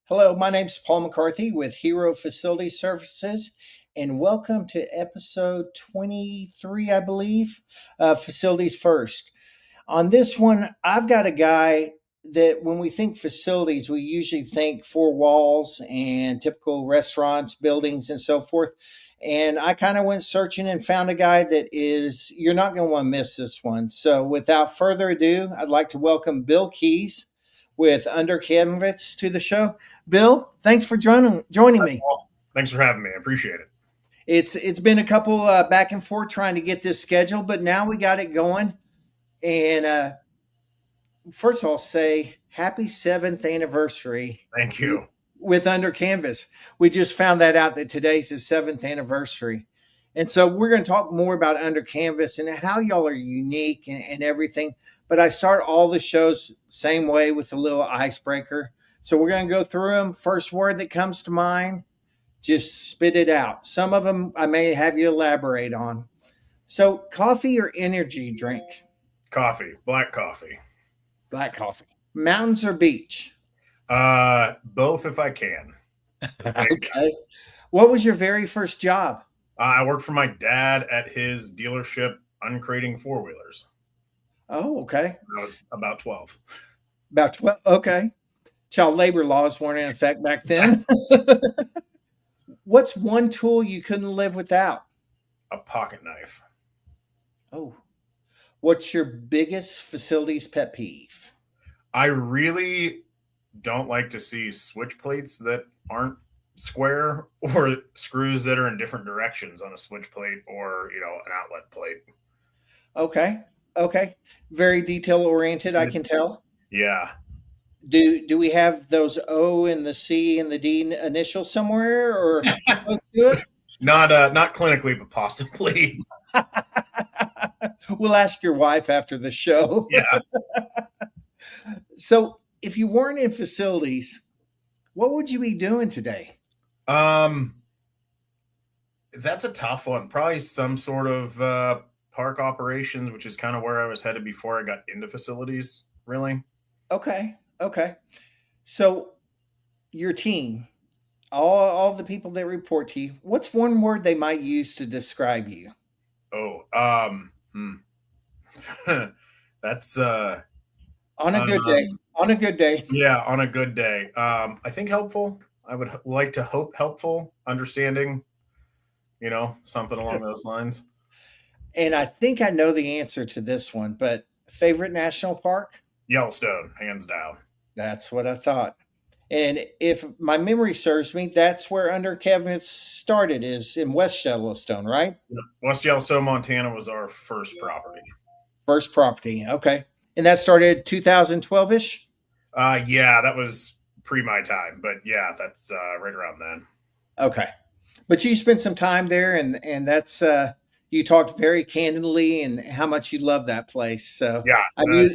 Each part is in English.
Hello, my name's Paul McCarthy with Hero Facility Services, and welcome to episode 23, I believe, Facilities First. On this one, I've got a guy that when we think facilities, we usually think four walls and typical restaurants, buildings, and so forth. And I kind of went searching and found a guy that you're not going to want to miss this one. So without further ado, I'd like to welcome Bill Keys with Under Canvas to the show. Bill, thanks for joining me. Well, thanks for having me. I appreciate it. It's been a couple back and forth trying to get this scheduled, but now we got it going. And first of all, say happy seventh anniversary Thank you. with Under Canvas. We just found that out that today's the seventh anniversary. And so we're going to talk more about Under Canvas and how y'all are unique and everything. But I start all the shows same way with a little icebreaker. So we're going to go through them. First word that comes to mind, just spit it out. Some of them I may have you elaborate on. So coffee or energy drink? Coffee, black coffee. Black coffee. Mountains or beach? Both if I can. Okay. What was your very first job? I worked for my dad at his dealership uncrating four wheelers. Oh, okay. I was about 12. About 12. Okay. Child labor laws weren't in effect back then. What's one tool you couldn't live without? A pocket knife. Oh. What's your biggest facilities pet peeve? I really don't like to see switch plates that aren't square or screws that are in different directions on a switch plate or, an outlet plate. Okay. Okay. Very detail oriented, I can tell. Yeah. Do we have those O and the C and the D initials somewhere or let's do it? Not clinically, but possibly. We'll ask your wife after the show. Yeah. So, if you weren't in facilities, what would you be doing today? Um, that's a tough one. Probably some sort of park operations, which is kind of where I was headed before I got into facilities, really. Okay. Okay. So, your team, all the people that report to you, what's one word they might use to describe you? Oh, that's On a good day. On a good day. yeah, on a good day. I think helpful. I would like to hope helpful, understanding, something along those lines. And I think I know the answer to this one, but favorite national park? Yellowstone, hands down. That's what I thought. And if my memory serves me, that's where Under Canvas started, is in West Yellowstone, right? West Yellowstone, Montana was our first property. First property. Okay. And that started 2012 ish? Yeah, that was pre my time, but yeah, that's right around then. Okay. But you spent some time there, and that's, you talked very candidly and how much you love that place. So Yeah, I knew,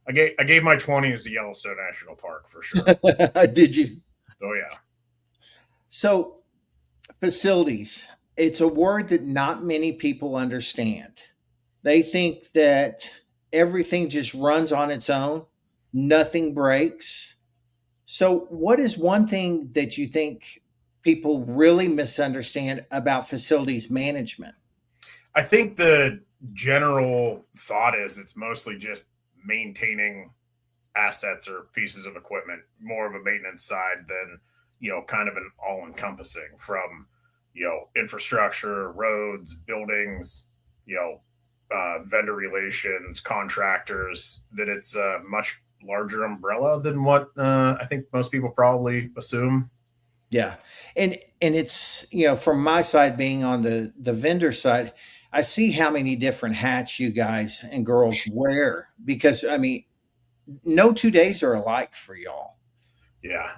I gave my 20s to Yellowstone National Park for sure. did you? Oh yeah. So facilities, it's a word that not many people understand. They think that everything just runs on its own, nothing breaks. So, what is one thing that you think people really misunderstand about facilities management? I think the general thought is it's mostly just maintaining assets or pieces of equipment, more of a maintenance side than, kind of an all encompassing from, infrastructure, roads, buildings, vendor relations, contractors, that it's a much larger umbrella than what I think most people probably assume. Yeah. And it's, from my side being on the vendor side, I see how many different hats you guys and girls wear because I mean, no 2 days are alike for y'all. Yeah.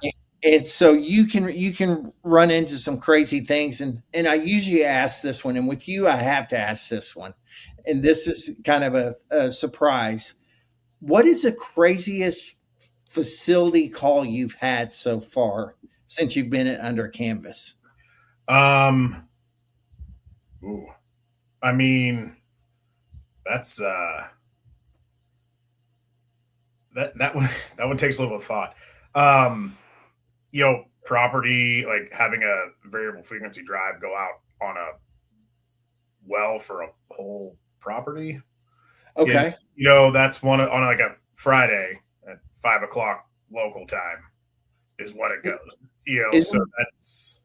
And so you can run into some crazy things and I usually ask this one and with you I have to ask this one. And this is kind of a surprise. What is the craziest facility call you've had so far since you've been at Under Canvas? Um, ooh, I mean, that's that one that one takes a little bit of thought. Um, property, like having a variable frequency drive go out on a well for a whole property Okay. is, that's on like a Friday at 5 o'clock local time is when it I- goes. So Isn't that's,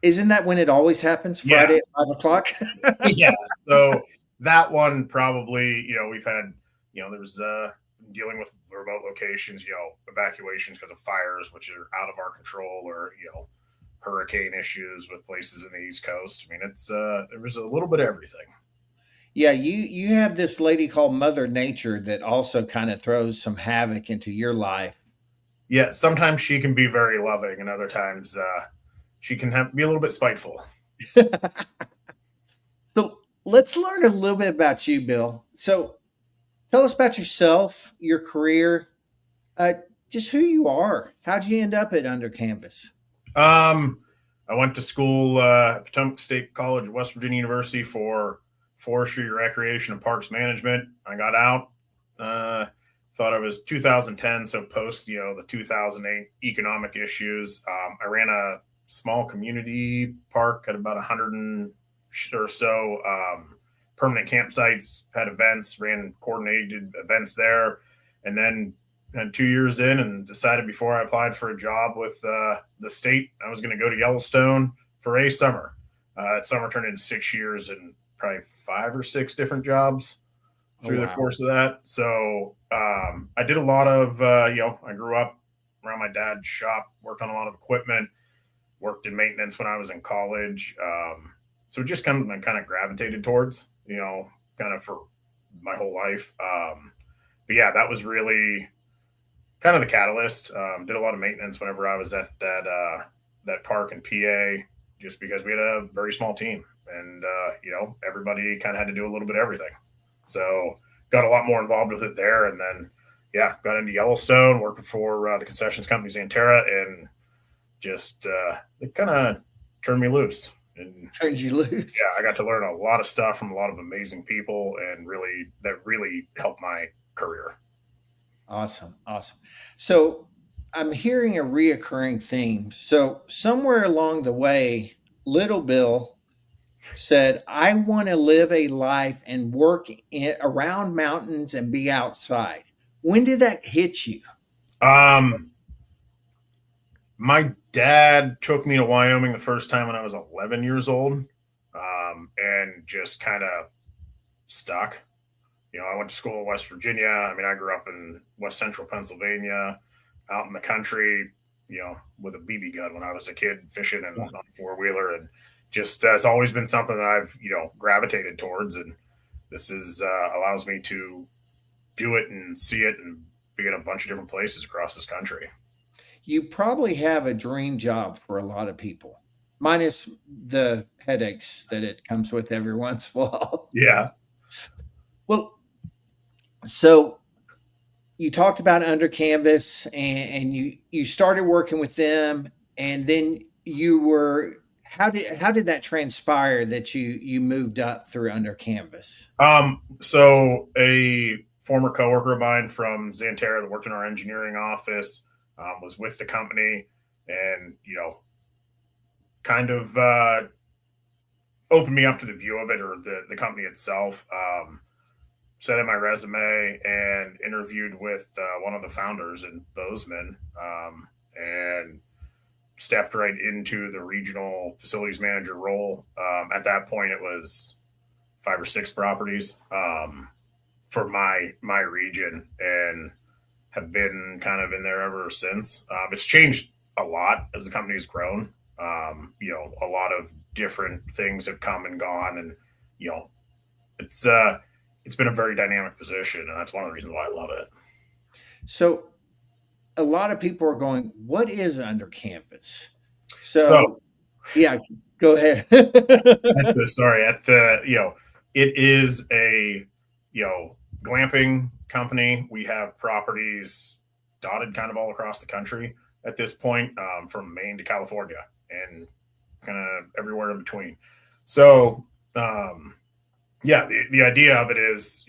isn't that when it always happens? yeah, Friday at 5 o'clock? yeah. So that one probably, we've had, there was dealing with remote locations, evacuations because of fires, which are out of our control, or hurricane issues with places in the East Coast. I mean, it's there was a little bit of everything. Yeah, you have this lady called Mother Nature that also kind of throws some havoc into your life. Yeah, sometimes she can be very loving, and other times she can be a little bit spiteful. So let's learn a little bit about you, Bill. So tell us about yourself, your career, uh, just who you are. How'd you end up at Under Canvas? Um, I went to school at Potomac State College, West Virginia University for forestry, recreation, and parks management. I got out. Uh, Thought it was 2010, so post the 2008 economic issues. I ran a small community park at about 100 or so permanent campsites. Had events, ran coordinated events there, and then and 2 years in and decided before I applied for a job with the state, I was going to go to Yellowstone for a summer. That summer turned into 6 years and probably five or six different jobs Oh, through the wow. course of that. So I did a lot of, I grew up around my dad's shop, worked on a lot of equipment, worked in maintenance when I was in college. So just kind of gravitated towards, kind of for my whole life. But yeah, that was really kind of the catalyst. Did a lot of maintenance whenever I was at that park in PA, just because we had a very small team, and everybody kind of had to do a little bit of everything. So got a lot more involved with it there, and then yeah, got into Yellowstone, working for the concessions company Xanterra, and just it kind of turned me loose. And Turned you loose. yeah, I got to learn a lot of stuff from a lot of amazing people, and really helped my career. Awesome. Awesome. So I'm hearing a reoccurring theme. So somewhere along the way, little Bill said, I want to live a life and work around mountains and be outside. When did that hit you? Um, My dad took me to Wyoming the first time when I was 11 years old, and just kind of stuck. I went to school in West Virginia. I mean, I grew up in West Central Pennsylvania, out in the country, with a BB gun when I was a kid, fishing and Wow. on a four wheeler, and just it's always been something that I've gravitated towards, and this is allows me to do it and see it and be in a bunch of different places across this country. You probably have a dream job for a lot of people, minus the headaches that it comes with every once in a while. Yeah. Well, so you talked about Under Canvas, and you started working with them, and then you were how did that transpire that you moved up through Under Canvas? So a former coworker of mine from Xanterra that worked in our engineering office was with the company, and kind of opened me up to the view of it, or the company itself. Sent in my resume and interviewed with one of the founders in Bozeman, and stepped right into the regional facilities manager role. At that point, it was five or six properties for my region, and have been kind of in there ever since. It's changed a lot as the company's grown. A lot of different things have come and gone, and you know, it's it's been a very dynamic position, and that's one of the reasons why I love it. So a lot of people are going, "What is Under Canvas?" So So yeah, go ahead. at the it is a glamping company. We have properties dotted kind of all across the country at this point, from Maine to California and kind of everywhere in between. So yeah, the idea of it is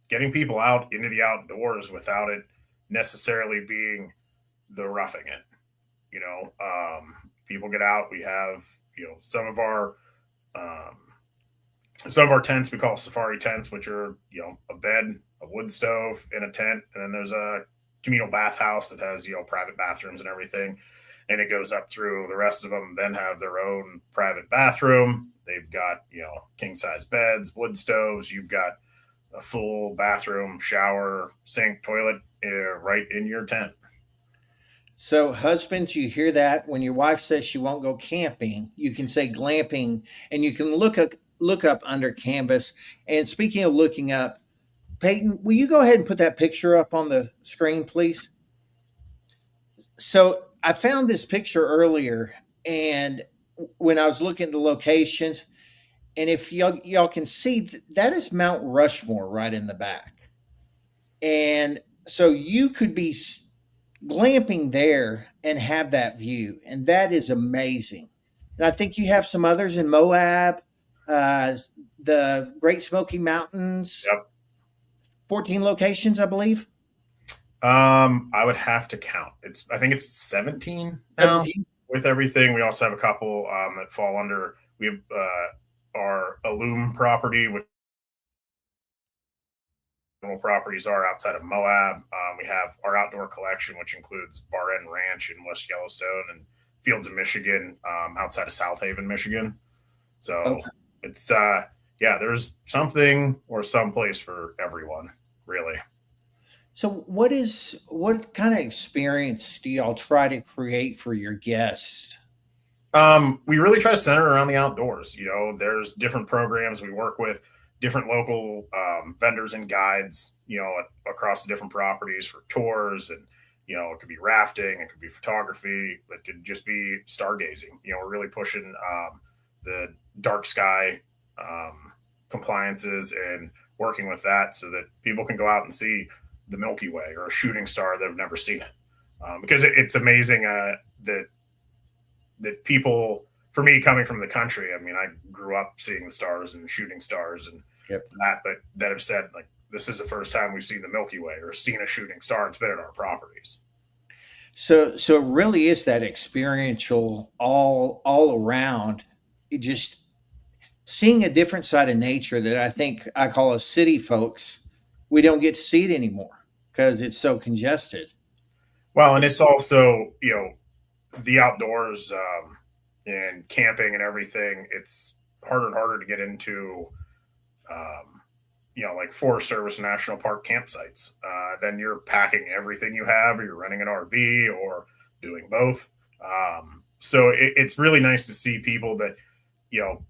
getting people out into the outdoors without it necessarily being the roughing it. People get out. We have um, some of our tents we call safari tents, which are a bed, a wood stove, and a tent, and then there's a communal bathhouse that has private bathrooms and everything, and it goes up through. The rest of them then have their own private bathroom. They've got king size beds, wood stoves. You've got a full bathroom, shower, sink, toilet right in your tent. So, husbands, you hear that when your wife says she won't go camping, you can say glamping, and you can look up under canvas. And speaking of looking up, Peyton, will you go ahead and put that picture up on the screen, please? So, I found this picture earlier, and when I was looking at the locations, and if y'all can see, that is Mount Rushmore right in the back. And so you could be glamping there and have that view, and that is amazing. And I think you have some others in Moab, uh, the Great Smoky Mountains, Yep. 14 locations, I believe. I would have to count. I think it's 17 now 17. with everything. We also have a couple that fall under. We have our Alum property, which properties are outside of Moab. We have our outdoor collection, which includes Bar End Ranch in West Yellowstone and Fields of Michigan outside of South Haven, Michigan. So Okay. it's yeah, there's something or some place for everyone, really. So what kind of experience do y'all try to create for your guests? We really try to center around the outdoors. There's different programs we work with, different local vendors and guides, across the different properties for tours. And, it could be rafting, it could be photography, it could just be stargazing. We're really pushing the dark sky compliances and working with that so that people can go out and see the Milky Way or a shooting star that have never seen it. Because it's amazing that people, for me coming from the country, I mean, I grew up seeing the stars and shooting stars and Yep. that, but that have said, like, this is the first time we've seen the Milky Way or seen a shooting star. It's been at our properties. So it really is that experiential all around. It just seeing a different side of nature that I think I call us city folks. We don't get to see it anymore because it's so congested. Well, and it's It's also, the outdoors and camping and everything. It's harder and harder to get into, um, like Forest Service National Park campsites. Then you're packing everything you have, or you're renting an RV, or doing both. So it's really nice to see people that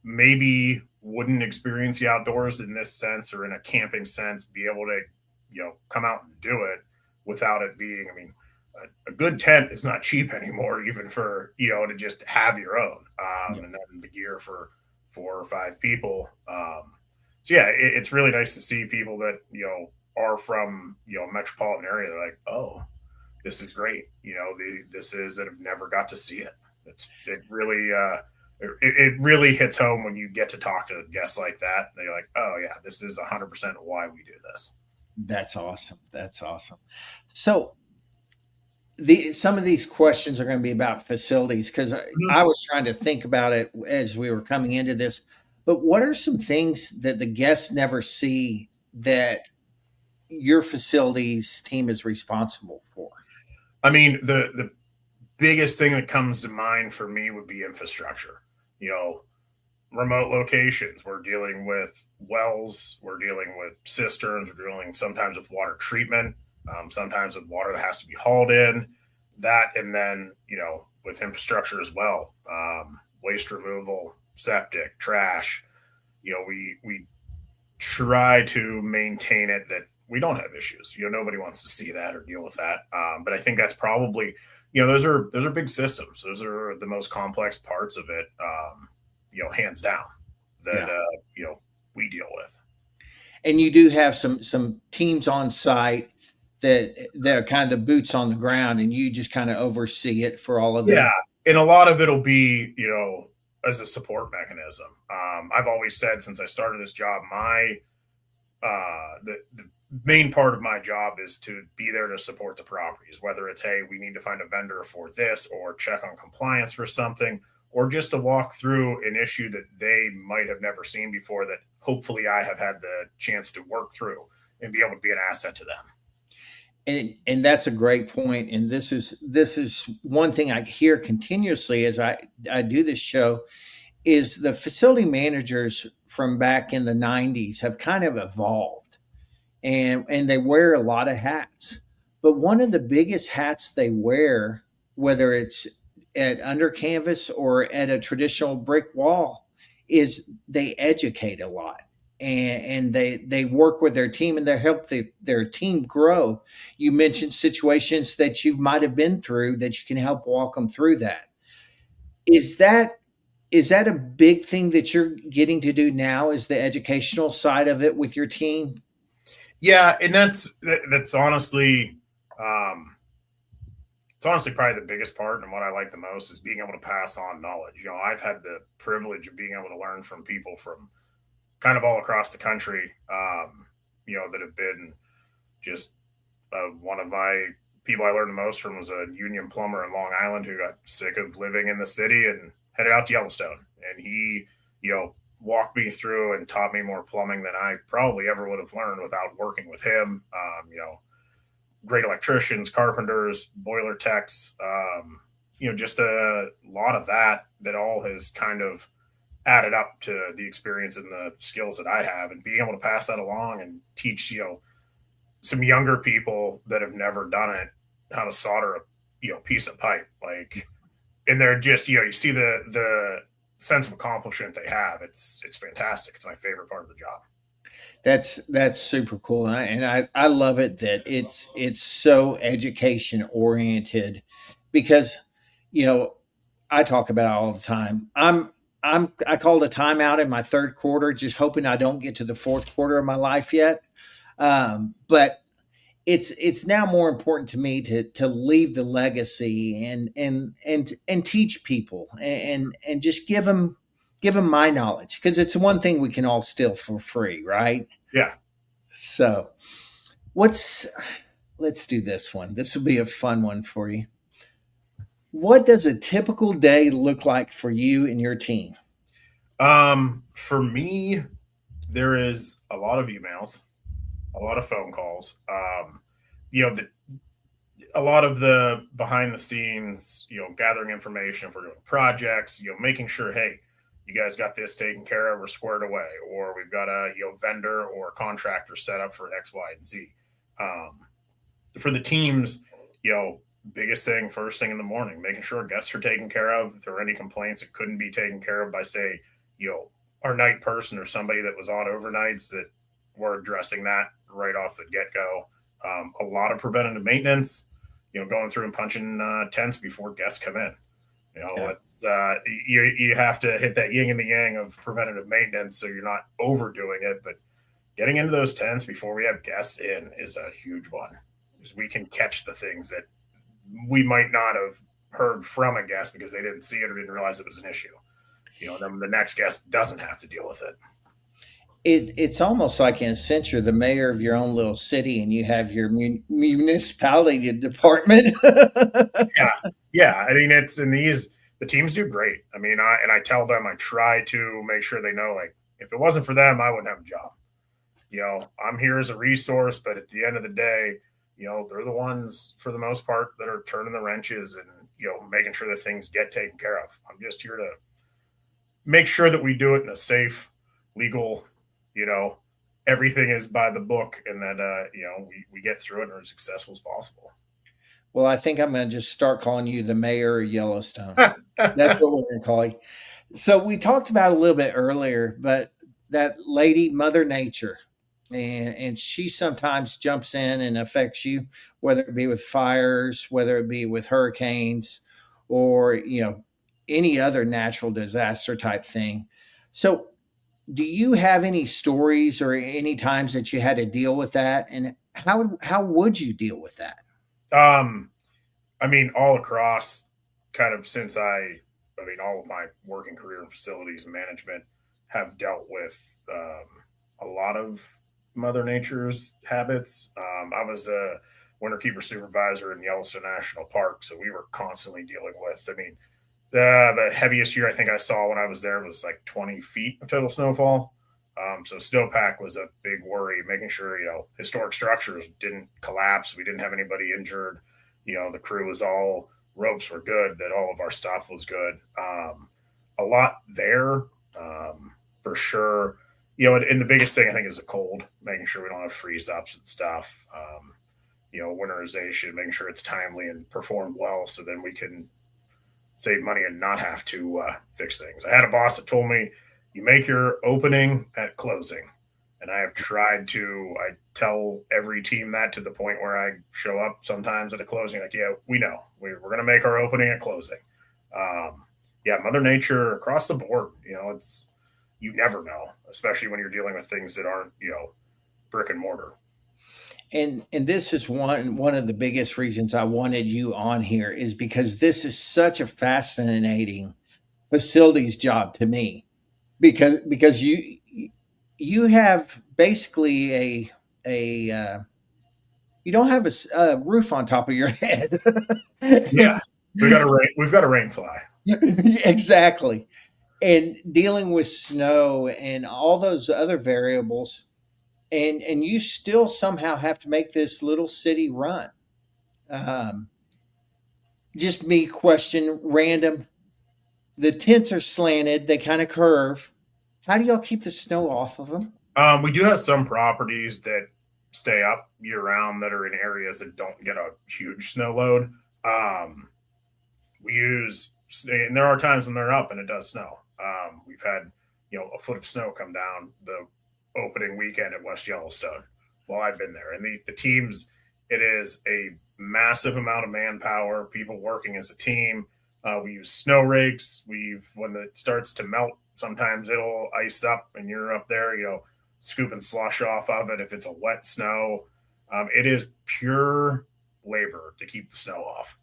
maybe wouldn't experience the outdoors in this sense or in a camping sense be able to come out and do it without it being. I mean, a good tent is not cheap anymore, even for to just have your own, and then the gear for 4 or 5 people. So yeah, it's really nice to see people that are from a metropolitan area. They're like, oh, this is great. This is that have never got to see it. It really it really hits home when you get to talk to guests like that. They're like, oh yeah, this is 100% why we do this. that's awesome. That's awesome. So the some of these questions are going to be about facilities because I Mhm. was trying to think about it as we were coming into this. But what are some things that the guests never see that your facilities team is responsible for? I mean, the biggest thing that comes to mind for me would be infrastructure. You know, Remote locations. We're dealing with wells. We're dealing with cisterns. We're dealing sometimes with water treatment. Sometimes with water that has to be hauled in. That and then with infrastructure as well. Waste removal, septic, trash. We try to maintain it that we don't have issues. Nobody wants to see that or deal with that. But I think that's probably those are big systems. Those are the most complex parts of it. Hands down that Yeah. we deal with. And you do have some teams on site that they're kind of the boots on the ground and you just kind of oversee it for all of Yeah, them. and a lot of it'll be as a support mechanism. I've always said since I started this job, my the main part of my job is to be there to support the properties, whether it's, hey, we need to find a vendor for this or check on compliance for something, or just to walk through an issue that they might have never seen before that hopefully I have had the chance to work through and be able to be an asset to them. And that's a great point. And this is one thing I hear continuously as I do this show is the facility managers from back in the 90s have kind of evolved, and they wear a lot of hats. But one of the biggest hats they wear, whether it's at under canvas or at a traditional brick wall, is they educate a lot, and they work with their team and they help their team grow. You mentioned situations that you might have been through that you can help walk them through that. Is that is that a big thing that you're getting to do now? Is the educational side of it with your team? Yeah, and that's honestly um, it's honestly probably the biggest part and what I like the most is being able to pass on knowledge. I've had the privilege of being able to learn from people from kind of all across the country, that have been just one of my people I learned the most from was a union plumber in Long Island who got sick of living in the city and headed out to Yellowstone. And he, walked me through and taught me more plumbing than I probably ever would have learned without working with him. Great electricians, carpenters, boiler techs, just a lot of that all has kind of added up to the experience and the skills that I have and being able to pass that along and teach, some younger people that have never done it how to solder a piece of pipe, like, and they're just you see the sense of accomplishment they have. It's fantastic. It's my favorite part of the job. That's super cool, and I love it that it's so education oriented, because you know I talk about it all the time. I called a timeout in my third quarter, just hoping I don't get to the fourth quarter of my life yet. But it's now more important to me to leave the legacy and teach people and just give them my knowledge, because it's one thing we can all steal for free, right? Yeah. So what's let's do this one. This will be a fun one for you. What does a typical day look like for you and your team? For me, there is a lot of emails, a lot of phone calls. The a lot of the behind the scenes, gathering information for doing projects, making sure, hey, you guys got this taken care of or squared away, or we've got a vendor or contractor set up for X, Y, and Z. Um, for the teams, biggest thing first thing in the morning, making sure guests are taken care of. If there are any complaints that couldn't be taken care of by, say, our night person or somebody that was on overnights, that we're addressing that right off the get go. A lot of preventative maintenance, going through and punching tents before guests come in. Yeah. It's you have to hit that yin and the yang of preventative maintenance, so you're not overdoing it. But getting into those tents before we have guests in is a huge one, because we can catch the things that we might not have heard from a guest because they didn't see it or didn't realize it was an issue. Then the next guest doesn't have to deal with it. It's almost like, in a sense, you're the mayor of your own little city and you have your municipality department. Yeah, yeah. I mean, it's in these the teams do great. I mean, I tell them, I try to make sure they know, like, if it wasn't for them, I wouldn't have a job. I'm here as a resource, but at the end of the day, they're the ones for the most part that are turning the wrenches and making sure that things get taken care of. I'm just here to make sure that we do it in a safe, legal, you know, everything is by the book, and that we get through it and are as successful as possible. Well, I think I'm going to just start calling you the mayor of Yellowstone. That's what we're going to call you. So we talked about it a little bit earlier, but that lady, Mother Nature, and she sometimes jumps in and affects you, whether it be with fires, whether it be with hurricanes, or any other natural disaster type thing. So, do you have any stories or any times that you had to deal with that, and how would you deal with that? um, I mean, all across, kind of since I mean, all of my working career in facilities management have dealt with a lot of Mother Nature's habits. I was a winterkeeper supervisor in Yellowstone National Park, so we were constantly dealing with. I mean, the heaviest year I think I saw when I was there was like 20 feet of total snowfall. So snowpack was a big worry, making sure historic structures didn't collapse. We didn't have anybody injured. The crew was all ropes were good. That all of our stuff was good. A lot there for sure. And the biggest thing I think is the cold, making sure we don't have freeze ups and stuff. Winterization, making sure it's timely and performed well, so then we can save money and not have to fix things. I had a boss that told me, "You make your opening at closing," and I have tried to. I tell every team that to the point where I show up sometimes at a closing, like, "Yeah, we know we're going to make our opening at closing." Yeah, Mother Nature across the board. It's you never know, especially when you're dealing with things that aren't brick and mortar. And this is one of the biggest reasons I wanted you on here is because this is such a fascinating facilities job to me because you have basically a you don't have a roof on top of your head. Yes, we've got a rain fly. Exactly. And dealing with snow and all those other variables, and you still somehow have to make this little city run. Um, just me question random. The tents are slanted; they kind of curve. How do y'all keep the snow off of them? We do have some properties that stay up year round that are in areas that don't get a huge snow load. Um, we use, and there are times when they're up and it does snow. We've had, a foot of snow come down the opening weekend at West Yellowstone while I've been there. And the teams, it is a massive amount of manpower, people working as a team. We use snow rakes. When it starts to melt, sometimes it'll ice up and you're up there, scooping slush off of it if it's a wet snow. It is pure labor to keep the snow off.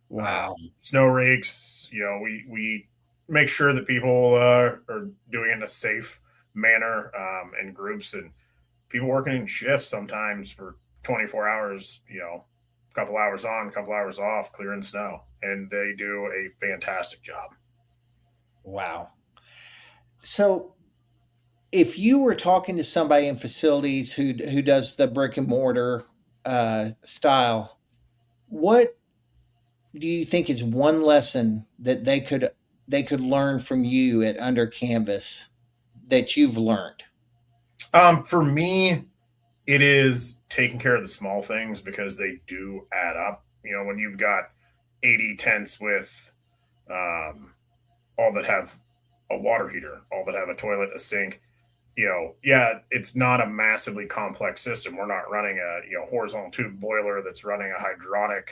Wow. Snow rakes, we make sure that people are doing it in a safe manner in groups, and people working in shifts sometimes for 24 hours, a couple hours on, a couple hours off, clearing snow. And they do a fantastic job. Wow. So if you were talking to somebody in facilities who does the brick and mortar style, what do you think is one lesson that they could learn from you at Under Canvas that you've learned? For me, it is taking care of the small things because they do add up. When you've got 80 tents with all that have a water heater, all that have a toilet, a sink, yeah, it's not a massively complex system. We're not running a horizontal tube boiler that's running a hydronic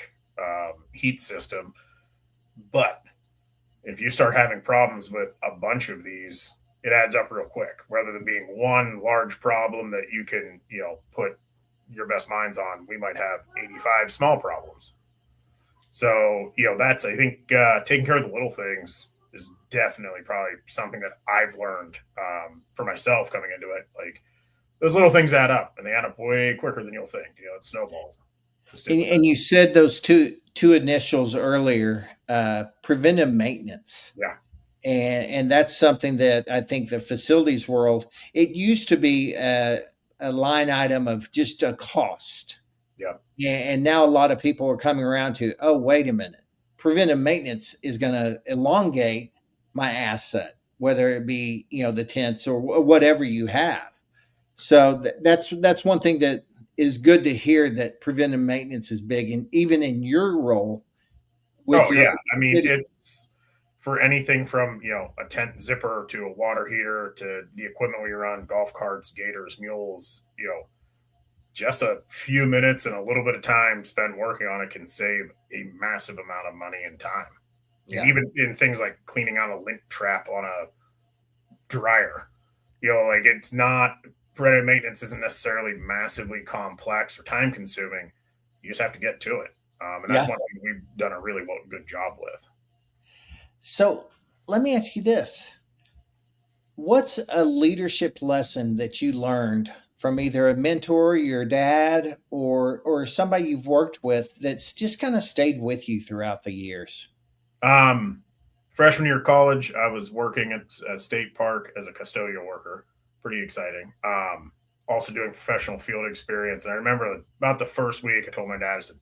heat system. But if you start having problems with a bunch of these, it adds up real quick. Rather than being one large problem that you can put your best minds on, we might have 85 small problems. So that's I think taking care of the little things is definitely probably something that I've learned for myself coming into it. Like those little things add up, and they add up way quicker than you'll think. It snowballs to stick with it. And you said those two initials earlier, preventive maintenance. Yeah, And that's something that I think the facilities world, it used to be a line item of just a cost. yeah. And now a lot of people are coming around to, oh, wait a minute. Preventive maintenance is going to elongate my asset, whether it be, the tents or whatever you have. So that's one thing that is good to hear, that preventive maintenance is big. And even in your role with Oh your yeah. I mean, city. it's for anything from a tent zipper to a water heater to the equipment we run, golf carts, gators, mules. Just a few minutes and a little bit of time spent working on it can save a massive amount of money and time. And Yeah. even in things like cleaning out a lint trap on a dryer, like it's not preventive maintenance isn't necessarily massively complex or time consuming. You just have to get to it. And that's Yeah. one thing we've done a really good job with. So let me ask you this. What's a leadership lesson that you learned from either a mentor, your dad, or somebody you've worked with that's just kind of stayed with you throughout the years? Um, Freshman year of college, I was working at a state park as a custodial worker. Pretty exciting. Also doing professional field experience. And I remember about the first week, I told my dad, I said,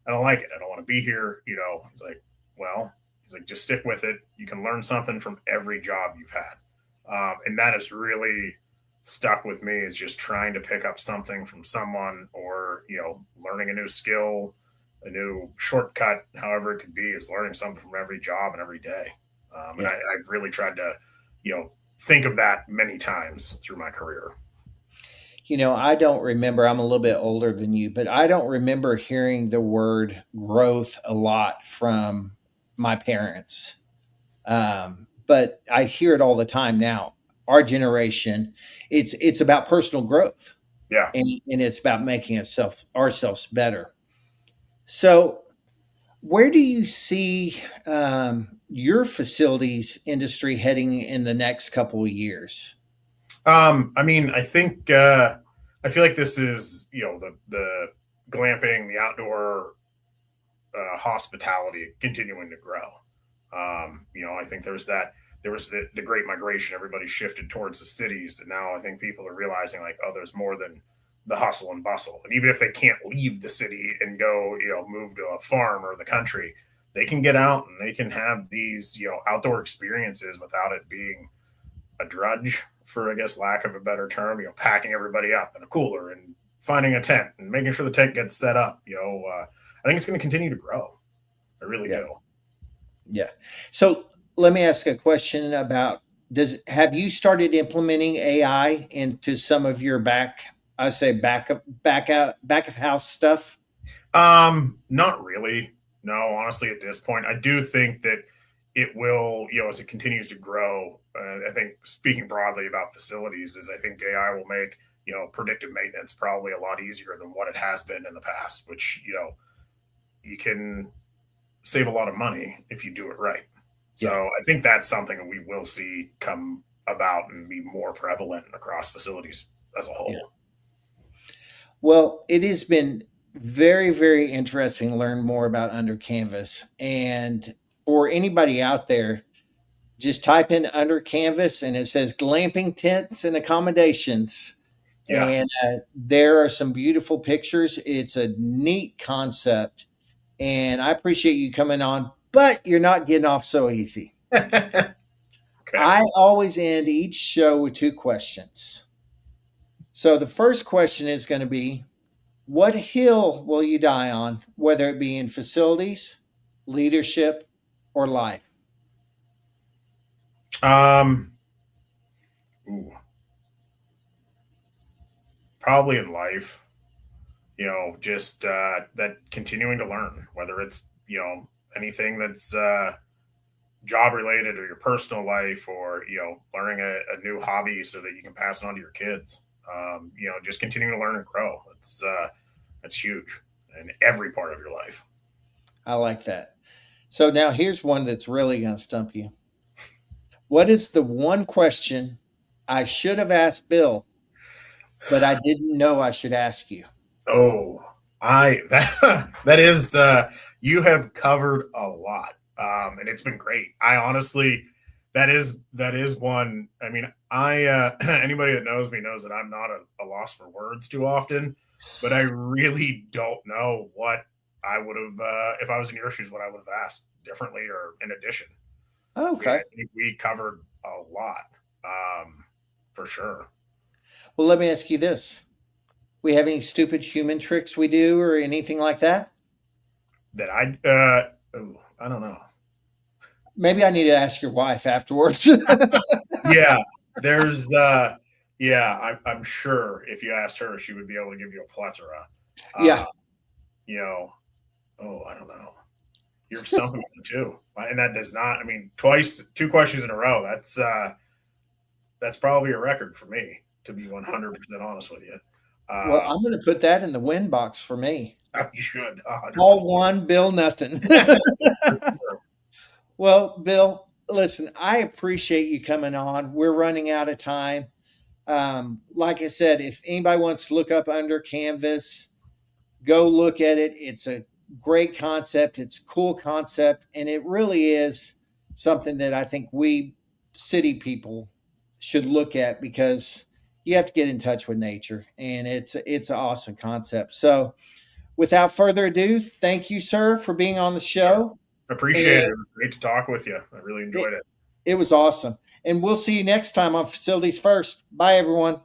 I don't like it. I don't want to be here. He's like, well, he's like, just stick with it. You can learn something from every job you've had. And that has really stuck with me, is just trying to pick up something from someone, or, learning a new skill, a new shortcut, however it could be, is learning something from every job and every day. And Yeah. I've really tried to, think of that many times through my career. I don't remember, I'm a little bit older than you, but I don't remember hearing the word growth a lot from my parents. But I hear it all the time now. Our generation, it's about personal growth, Yeah. and it's about making ourselves better. So, where do you see your facilities industry heading in the next couple of years? I mean, I feel like this is, the glamping, the outdoor hospitality continuing to grow. I think there was the great migration. Everybody shifted towards the cities, and now I think people are realizing, like, oh, there's more than the hustle and bustle. And even if they can't leave the city and go, move to a farm or the country, they can get out and they can have these, outdoor experiences without it being a drudge, for, I guess, lack of a better term. Packing everybody up in a cooler and finding a tent and making sure the tent gets set up. I think it's going to continue to grow. I really Yeah. do. Yeah. So let me ask a question about, does have you started implementing AI into some of your I say back of house stuff? Not really. No, honestly, at this point, I do think that it will, as it continues to grow. I think, speaking broadly about facilities, is I think AI will make, predictive maintenance probably a lot easier than what it has been in the past, which, you can save a lot of money if you do it right. So Yeah. I think that's something that we will see come about and be more prevalent across facilities as a Yeah. whole. Well, it has been very, very interesting to learn more about Under Canvas. And for anybody out there, just type in Under Canvas and it says glamping tents and accommodations. Yeah. And there are some beautiful pictures. It's a neat concept. And I appreciate you coming on, but you're not getting off so easy. Okay. I always end each show with two questions. So the first question is going to be, what hill will you die on, whether it be in facilities, leadership, or life? Um, ooh, Probably in life, just that continuing to learn, whether it's, anything that's job related, or your personal life, or, learning a new hobby so that you can pass it on to your kids. Just continuing to learn and grow. That's huge in every part of your life. I like that. So now here's one that's really going to stump you. What is the one question I should have asked Bill, but I didn't know I should ask you? Oh, I that that is you have covered a lot, and it's been great. I honestly, that is one. I mean, I anybody that knows me knows that I'm not a loss for words too often, but I really don't know what I would have, if I was in your shoes, what I would have asked differently or in addition. I mean, Okay. I think we covered a lot, for sure. Well, let me ask you this. We have any stupid human tricks we do or anything like that? That I don't know. Maybe I need to ask your wife afterwards. Yeah, there's yeah, I'm sure if you asked her, she would be able to give you a plethora. Uh, Yeah. you know, oh, I don't know. You're stumping me too, and that does not. I mean, twice, two questions in a row. That's probably a record for me, to be 100% honest with you. Well, Uh, I'm going to put that in the win box for me. you should 100. Paul one, Bill nothing. Well, Bill, listen, I appreciate you coming on. We're running out of time. Like I said, if anybody wants to look up Under Canvas, go look at it. It's a great concept. It's a cool concept, and it really is something that I think we city people should look at because you have to get in touch with nature, and it's an awesome concept. So, without further ado, thank you, sir, for being on the Sure. show, Appreciate it. and It was great to talk with you. I really it, enjoyed it. it was awesome. And we'll see you next time on Facilities First. Bye, everyone.